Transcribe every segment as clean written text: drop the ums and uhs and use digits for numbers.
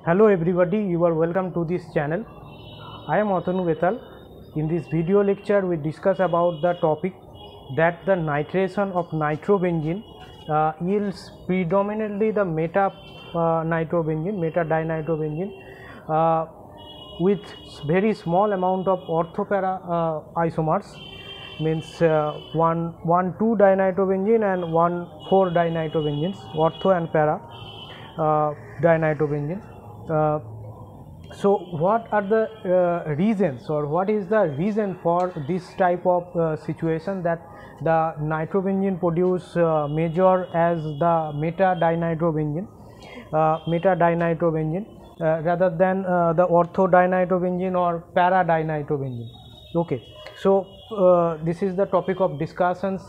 Hello everybody, you are welcome to this channel. I am Atanu Betal. In this video lecture we discuss about the topic that the nitration of nitrobenzene yields predominantly the meta nitrobenzene, meta dinitrobenzene with very small amount of orthopara isomers, means 1,2 dinitrobenzene and 1,4 dinitrobenzenes, ortho and para dinitrobenzene. So what are the reasons, or what is the reason for this type of situation that the nitrobenzene produce major as the meta dinitrobenzene rather than the ortho dinitrobenzene or para dinitrobenzene. Okay, so this is the topic of discussions.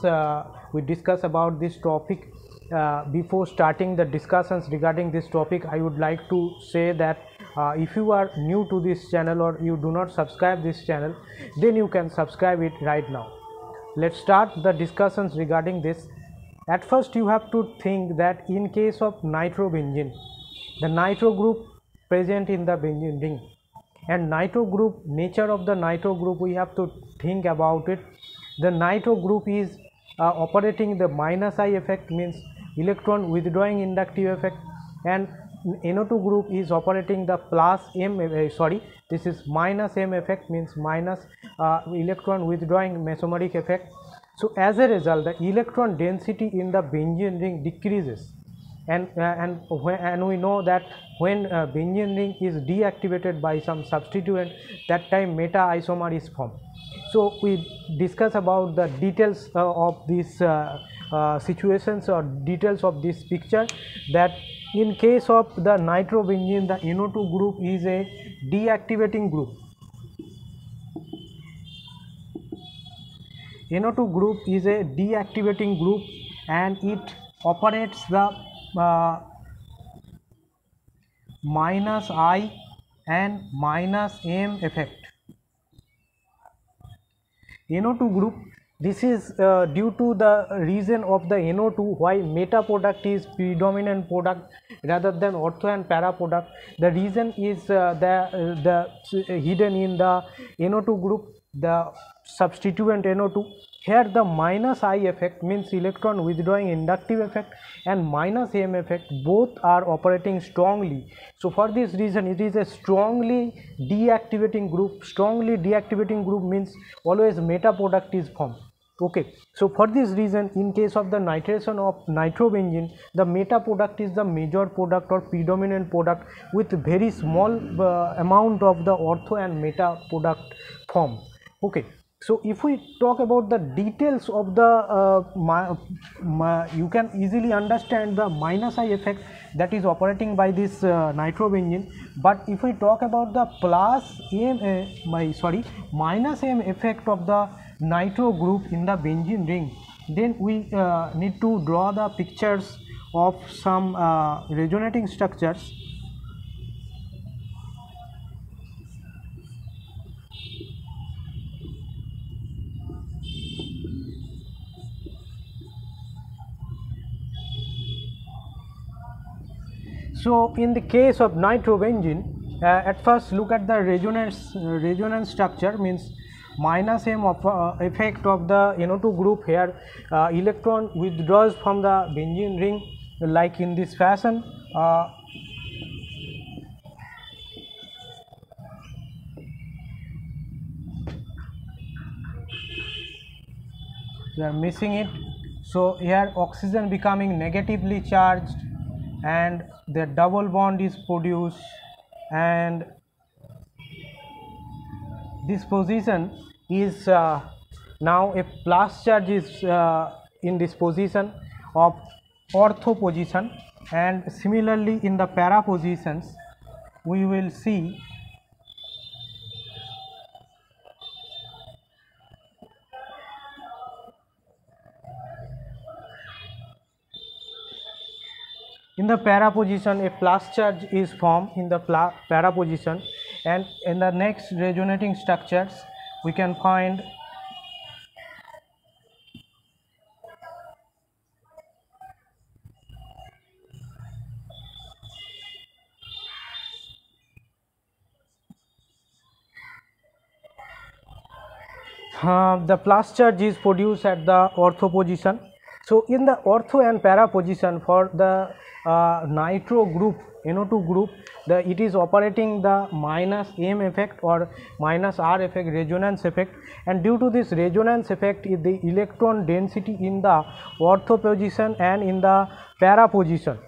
We discuss about this topic. Before starting the discussions regarding this topic, I would like to say that if you are new to this channel or you do not subscribe this channel, then you can subscribe it right now. Let's start the discussions regarding this. At first you have to think that in case of nitrobenzene, the nitro group present in the benzene ring, and nitro group, nature of the nitro group, we have to think about it. The nitro group is operating the minus I effect, means electron withdrawing inductive effect, and NO2 group is operating the plus M, this is minus M effect, means minus electron withdrawing mesomeric effect. So as a result, the electron density in the benzene ring decreases, and we know that when benzene ring is deactivated by some substituent, that time meta isomer is formed. So we discuss about the details of these situations or details of this picture, that in case of the nitrobenzene, the NO2 group is a deactivating group. NO2 group is a deactivating group and it operates the minus I and minus M effect. NO2 group, this is due to the reason of the NO2 why meta product is predominant product rather than ortho and para product. The reason is the hidden in the NO2 group, the substituent NO2. Here the minus I effect, means electron withdrawing inductive effect, and minus M effect, both are operating strongly. So for this reason it is a strongly deactivating group. Strongly deactivating group means always meta product is formed. Okay, so for this reason, in case of the nitration of nitrobenzene, the meta product is the major product or predominant product with very small amount of the ortho and meta product form. Okay, so if we talk about the details of the you can easily understand the minus I effect that is operating by this nitrobenzene. But if we talk about the plus M minus M effect of the nitro group in the benzene ring, then we need to draw the pictures of some resonating structures. So in the case of nitrobenzene, at first look at the resonance structure, means minus M of effect of the NO2 group. Here electron withdraws from the benzene ring like in this fashion. We are missing it. So here oxygen becoming negatively charged and the double bond is produced, and this position is now a plus charge is in this position of ortho position, and similarly in the para positions we will see in the para position a plus charge is formed in the para position, and in the next resonating structures we can find The plus charge is produced at the ortho position. So in the ortho and para position for the nitro group, NO2 group, it is operating the minus M effect or minus R effect, resonance effect, and due to this resonance effect the electron density in the ortho position and in the para position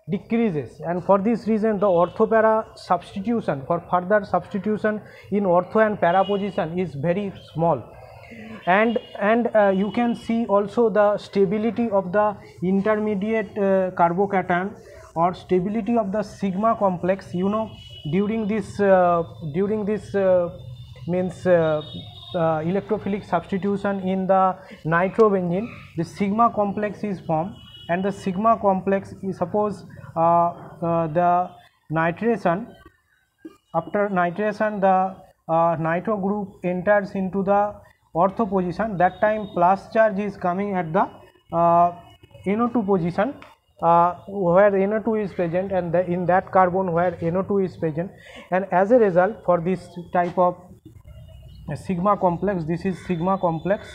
decreases, and for this reason the ortho para substitution, for further substitution in ortho and para position is very small. And you can see also the stability of the intermediate carbocation or stability of the sigma complex. You know, during this means electrophilic substitution in the nitrobenzene, the sigma complex is formed, and the sigma complex is, suppose the nitration, after nitration the nitro group enters into the ortho position, that time plus charge is coming at the NO2 position where NO2 is present, and in that carbon where NO2 is present, and as a result for this type of sigma complex, this is sigma complex,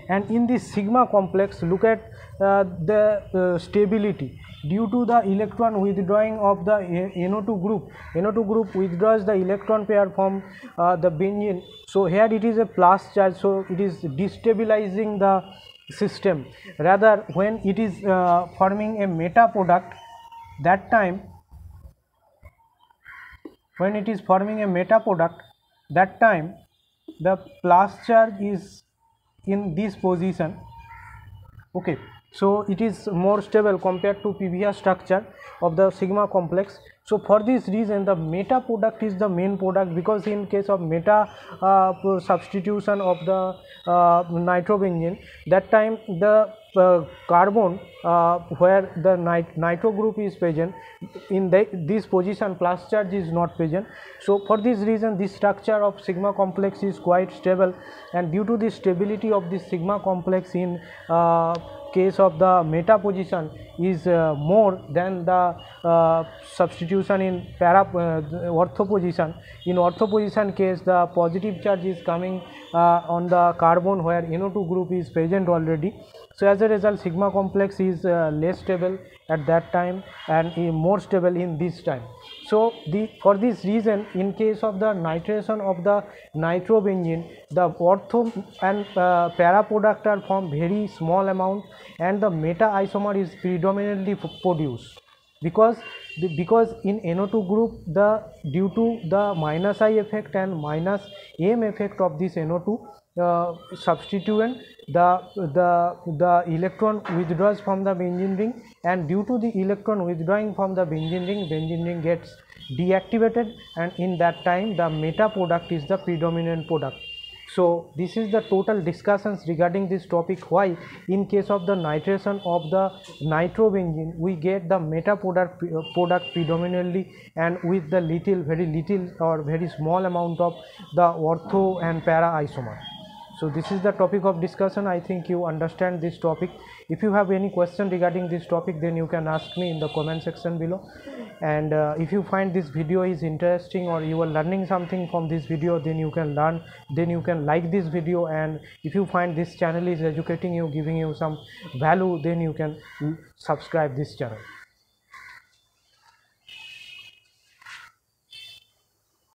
and in this sigma complex look at the stability due to the electron withdrawing of the NO2 group. NO2 group withdraws the electron pair from the benzene, so here it is a plus charge, so it is destabilizing the system. Rather when it is forming a meta product, that time when it is forming a meta product, that time the plus charge is in this position. Okay, so it is more stable compared to previous structure of the sigma complex. So for this reason the meta product is the main product, because in case of meta substitution of the nitrobenzene, that time the carbon where the nitro group is present, in this position plus charge is not present. So for this reason this structure of sigma complex is quite stable, and due to the stability of this sigma complex in case of the meta position is more than the substitution in ortho position. In ortho position case the positive charge is coming on the carbon where NO2 group is present already. So as a result sigma complex is less stable at that time and more stable in this time. So for this reason in case of the nitration of the nitrobenzene, the ortho and para product are formed very small amount, and the meta isomer is predominantly produced, because in NO2 group the due to the minus I effect and minus M effect of this NO2 substituent, the electron withdraws from the benzene ring, and due to the electron withdrawing from the benzene ring gets deactivated, and in that time the meta product is the predominant product. So this is the total discussions regarding this topic, why in case of the nitration of the nitrobenzene we get the meta product predominantly, and with the very little or very small amount of the ortho and para isomer. So this is the topic of discussion. I think you understand this topic. If you have any question regarding this topic, then you can ask me in the comment section below. And if you find this video is interesting or you are learning something from this video, then you can learn, then you can like this video, and if you find this channel is educating you, giving you some value, then you can subscribe this channel.